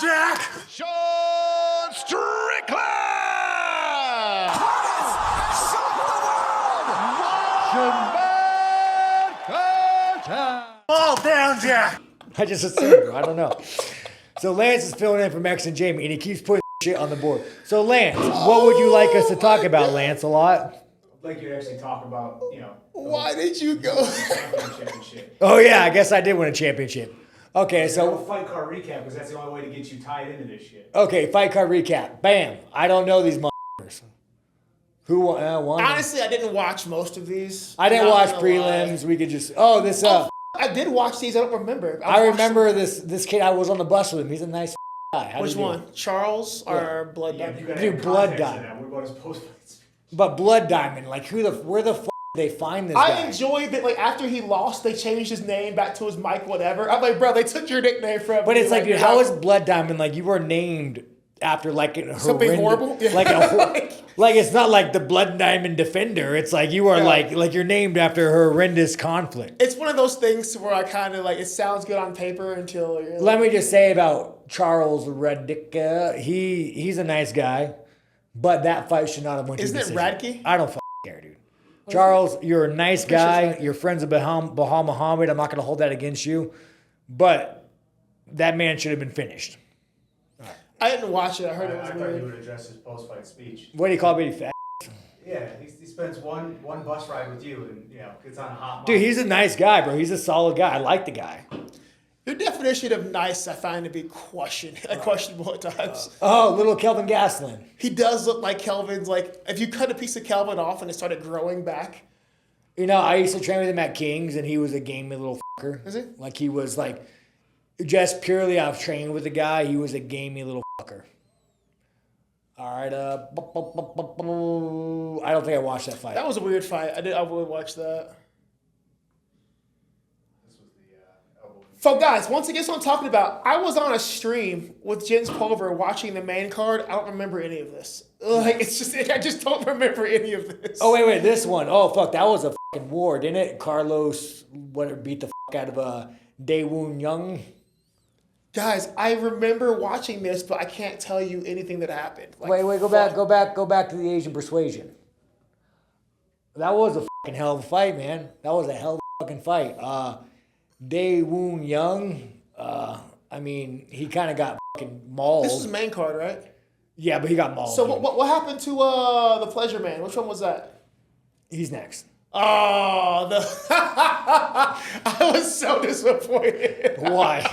Jack! Sean Strickland! Fall down, Jack! I just assumed. I don't know. So Lance is filling in for Max and Jamie, and he keeps putting shit on the board. So Lance, what would you like us to talk about, Lance? A lot. Like you actually talk about, Why did you go? championship and shit. Oh yeah, I guess I did win a championship. Okay, So so fight card recap because that's the only way to get you tied into this shit. okay, fight card recap. Bam. I don't know these motherfuckers. Who won? Honestly, I didn't watch most of these. I didn't Not watch gonna prelims. lie. We could just. I did watch these. I don't remember. I remember this kid. I was on the bus with him. He's a nice guy. How'd Which he do? one? Charles or Blood Yeah, Diamond? you gotta Dude, have Blood context to Diamond. that. What about his post-fight speech? But Blood Diamond, like where the f did they find this I guy? enjoyed that. Like after he lost, they changed his name back to his Mike whatever. I'm like, bro, they took your nickname from. But me. it's like, dude, how is Blood Diamond like? You were named after like a Something horrendous- horrible? Yeah. like like it's not like the Blood Diamond Defender. It's like you are Yeah. like you're named after a horrendous conflict. It's one of those things where I kind of like it sounds good on paper until you're like, Let me just say about Charles Radicka, he's a nice guy, but that fight should not have went to Isn't it decision. Radke? I don't fucking care, dude. Charles, you're a nice guy. You're friends with Baham Muhammad. I'm not going to hold that against you, but that man should have been finished. I didn't watch it. I heard I it was thought you weird. would address his post-fight speech. What do you call me, fat? Yeah, he spends one bus ride with you and gets on a hot. Dude, mic. he's a nice guy, bro. He's a solid guy. I like the guy. Your definition of nice, I find to be questionable at times. Oh, little Kelvin Gastelum. He does look like Kelvin's. Like if you cut a piece of Kelvin off and it started growing back. You know, I used to train with him at Kings, and he was a gamey little fucker. Is he? Like, he was, like, just purely off training with the guy, he was a gamey little fucker. All right, I don't think I watched that fight. That was a weird fight. I would watch that. This was the elbow. So guys, once again, what I'm talking about. I was on a stream with Jens Pulver watching the main card. I don't remember any of this. Like I just don't remember any of this. Oh, wait, this one. Oh, fuck, that was a fucking war, didn't it? Carlos, beat the fuck out of Dae-Woon Young. Guys, I remember watching this, but I can't tell you anything that happened. Like, Wait, go back to the Asian Persuasion. That was a fucking hell of a fight, man. That was a hell of a fucking fight. Dae-Woon Young, I mean, he kind of got fucking mauled. This is main card, right? Yeah, but he got mauled. So dude. what happened to the Pleasure Man? Which one was that? He's next. Oh, I was so disappointed. Why?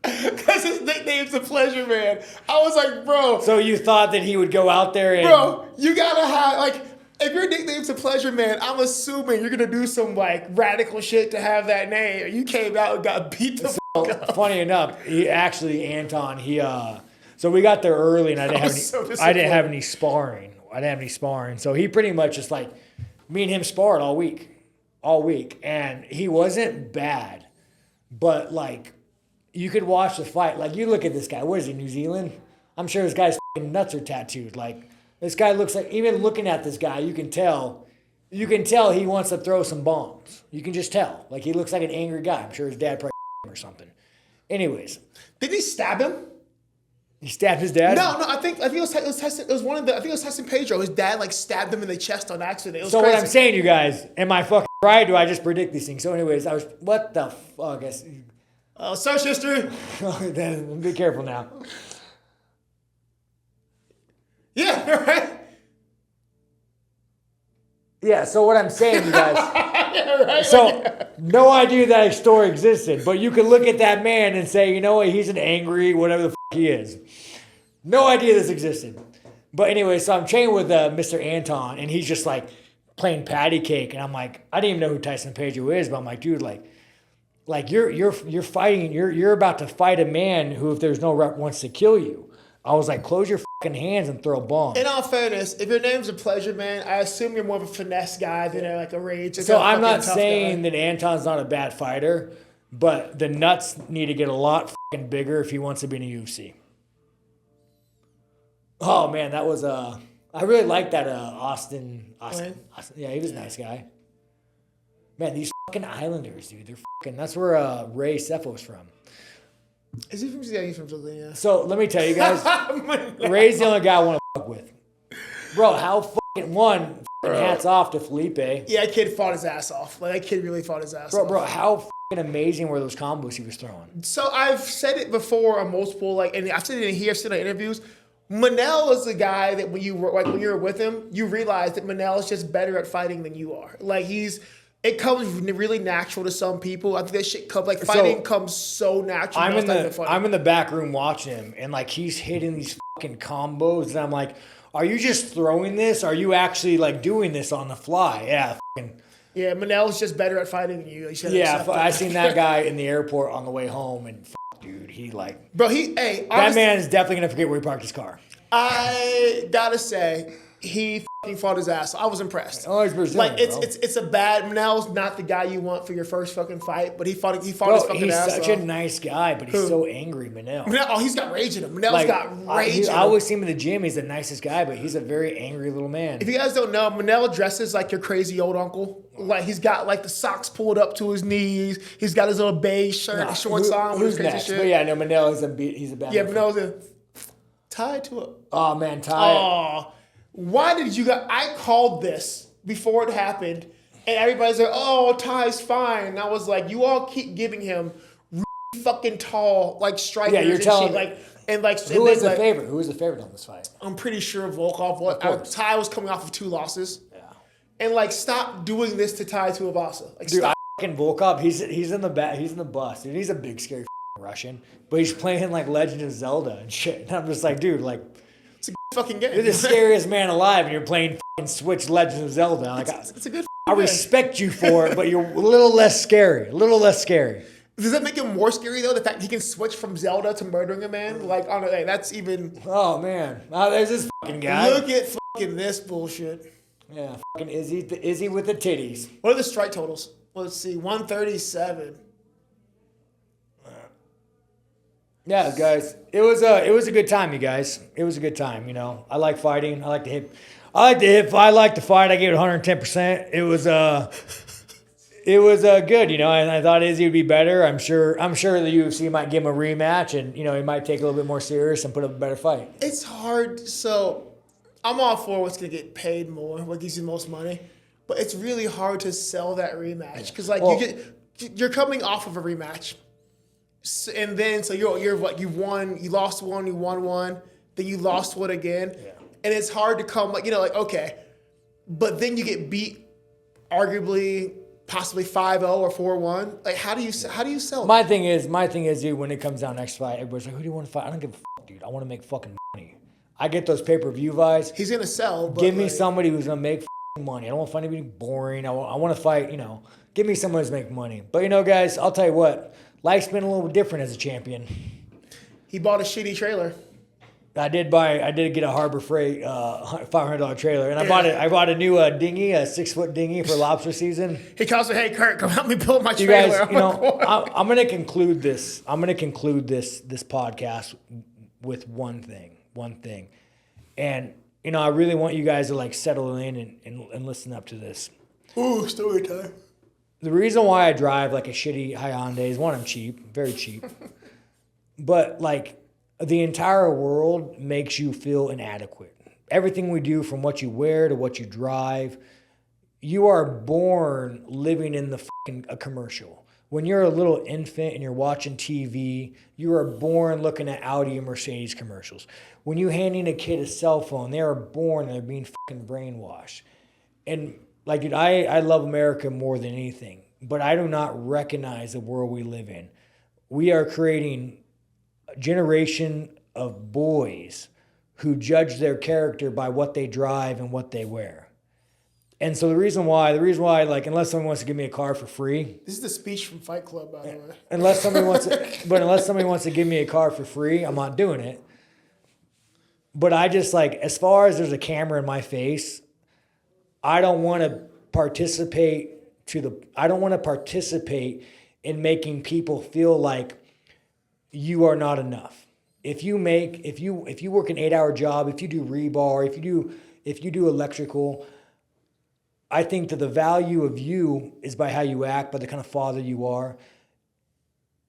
Because his nickname's the Pleasure Man. I was like, bro. So you thought that he would go out there and... Bro, you gotta have, like, if your nickname's a Pleasure Man, I'm assuming you're gonna do some, like, radical shit to have that name. You came out and got beat the fuck up. Funny enough, Anton, so we got there early and I didn't have any sparring. So he pretty much just like, me and him sparred all week. And he wasn't bad, but like, you could watch the fight. Like, you look at this guy. What is he, New Zealand? I'm sure this guy's fucking nuts are tattooed. Like, this guy looks like, even looking at this guy, you can tell he wants to throw some bombs. You can just tell. Like, he looks like an angry guy. I'm sure his dad probably him or something. Anyways. Did he stab him? He stabbed his dad? No, I think it was one of the. I think it was Tyson Pedro. His dad like stabbed him in the chest on accident. It was so crazy. what I'm saying, you guys, am I fucking right? Do I just predict these things? So anyways, what the fuck? Search history. Then be careful now. Yeah, right. Yeah, so what I'm saying, you guys. Yeah, right. So, no idea that story existed, but you can look at that man and say, you know what, he's an angry, whatever the fuck he is. No idea this existed. But anyway, so I'm training with Mr. Anton, and he's just like playing patty cake, and I'm like, I didn't even know who Tyson Pedro is, but I'm like, dude, like you're fighting, you're about to fight a man who, if there's no rep, wants to kill you. I was like, close your fucking hands and throw a bomb. In all fairness, if your name's a Pleasure Man, I assume you're more of a finesse guy than like a rage. So I'm not saying that Anton's not a bad fighter, but the nuts need to get a lot fucking bigger if he wants to be in the UFC. Oh man, that was I really like that Austin. Yeah, he was a nice guy. Man, these fucking Islanders, dude, they're fucking. That's where Ray Cefo's from. Is he from? Yeah, he's from Slovenia. So let me tell you guys, Ray's the only guy I want to fuck with. Bro, how fucking hats off to Felipe. Yeah, that kid fought his ass off. Like, that kid really fought his ass off. Bro, how fucking amazing were those combos he was throwing? So I've said it before on multiple, and I've said it in here, I've said it in interviews. Manel is the guy that when you were with him, you realize that Manel is just better at fighting than you are. Like, it comes really natural to some people. I think that shit comes, fighting comes so natural. I'm in the back room watching him, and he's hitting these fucking combos, and I'm like, are you just throwing this? Are you actually doing this on the fly? Yeah, fucking. Yeah, Manel's just better at fighting than you. I seen that guy in the airport on the way home, and dude, Bro, that man is definitely gonna forget where he parked his car. I gotta say, he fucking fought his ass. I was impressed. Oh, he's Brazilian, it's a bad. Manel's not the guy you want for your first fucking fight, but he fought his fucking ass off. He's such a nice guy, but he's so angry, Manel. He's got rage in him. Manel's got rage in him. I always see him in the gym. He's the nicest guy, but he's a very angry little man. If you guys don't know, Manel dresses like your crazy old uncle. He's got the socks pulled up to his knees. He's got his little beige shirt, shorts on. Who's next? Shit. But yeah, no, Manel he's a bad. Yeah, Manel's tied to it. Oh man, Ty. Oh, why did you guys? I called this before it happened, and everybody's like, "Oh, Ty's fine." And I was like, "You all keep giving him really fucking tall strikers." Yeah, you're telling me. Who is the favorite? Who is the favorite on this fight? I'm pretty sure Volkov was. Ty was coming off of 2 losses. Yeah. And stop doing this to Tai Tuivasa. Dude, stop. Fucking Volkov. He's in the back. He's in the bus. Dude, he's a big scary Russian, but he's playing Legend of Zelda and shit. And I'm just dude, it's a good fucking game. You're the scariest man alive, and you're playing fucking Switch Legend of Zelda. It's a good. I respect you for it, but you're a little less scary. Does that make him more scary though? The fact he can switch from Zelda to murdering a man, that's even. Oh man, there's this fucking guy. Look at fucking this bullshit. Yeah, fucking Izzy with the titties. What are the strike totals? Let's see, 137. Yeah, guys, it was a good time, you guys. It was a good time. I like fighting. I like to hit. If I like to fight, I gave it 110%. It was good, and I thought Izzy would be better. I'm sure the UFC might give him a rematch, and he might take it a little bit more serious and put up a better fight. It's hard. So I'm all for what's gonna get paid more, what gives you the most money, but it's really hard to sell that rematch because you're coming off of a rematch. And then you're what you won, you lost one, you won one, then you lost one again, and it's hard to come okay, but then you get beat, arguably, possibly 5-0 or 4-1. How do you sell it? My thing is, dude, when it comes down next fight, everybody's like, who do you want to fight? I don't give a fuck, dude. I want to make fucking money. I get those pay-per-view buys. He's gonna sell. But give me somebody who's gonna make money. I don't want to fight anybody boring. I want to fight. Give me someone who's making money. But guys, I'll tell you what. Life's been a little different as a champion. He bought a shitty trailer. I did get a Harbor Freight $500 trailer, and I bought a new dinghy, a 6-foot dinghy for lobster season. He calls me, "Hey Kurt, come help me build my trailer." You guys, I'm gonna conclude this. I'm gonna conclude this podcast with one thing, and I really want you guys to settle in and listen up to this. Ooh, story time. The reason why I drive a shitty Hyundai is one, I'm cheap, very cheap. But the entire world makes you feel inadequate. Everything we do, from what you wear to what you drive, you are born living in a commercial. When you're a little infant and you're watching TV, you are born looking at Audi and Mercedes commercials. When you handing a kid a cell phone, they are born and they're being brainwashed. And dude, I love America more than anything, but I do not recognize the world we live in. We are creating a generation of boys who judge their character by what they drive and what they wear. And so the reason why, unless someone wants to give me a car for free. This is the speech from Fight Club, by the way. Unless somebody wants to give me a car for free, I'm not doing it. But I just as far as there's a camera in my face, I don't want to participate in making people feel like you are not enough. If you work an 8-hour job, if you do rebar, if you do electrical, I think that the value of you is by how you act, by the kind of father you are.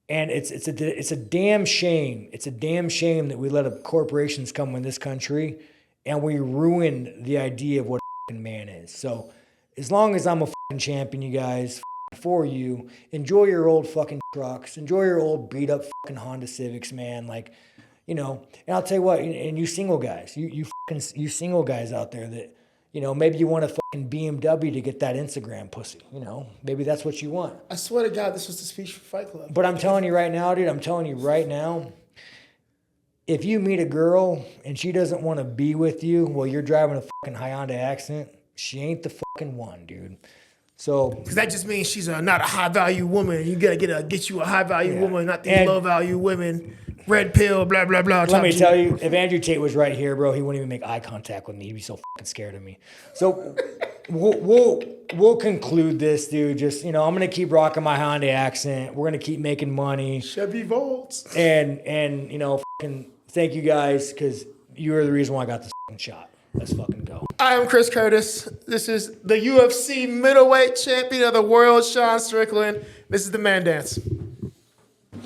And it's a damn shame. It's a damn shame that we let corporations come in this country and we ruin the idea of what a fucking man is. So as long as I'm a fucking champion, you guys, for you, enjoy your old fucking trucks, enjoy your old beat up fucking Honda Civics, man. Like, you know, and I'll tell you what, and you single guys, you single guys out there that, you know, maybe you want a fucking BMW to get that Instagram pussy. You know, maybe that's what you want. I swear to God, this was the speech for Fight Club. But I'm telling you right now, dude, if you meet a girl and she doesn't want to be with you while you're driving a fucking Hyundai Accent, she ain't the fucking one, dude. So, because that just means she's not a high value woman. You gotta get you a high value woman, not these low value women. Red pill, blah blah blah. Let me tell you, if Andrew Tate was right here, bro, he wouldn't even make eye contact with me. He'd be so fucking scared of me. So we'll conclude this, dude. Just, you know, I'm gonna keep rocking my Hyundai Accent. We're gonna keep making money. Chevy Volts. And you know, fucking thank you guys, because you are the reason why I got this fucking shot. Let's fucking go. I am Chris Curtis. This is the UFC middleweight champion of the world, Sean Strickland. This is the Man Dance.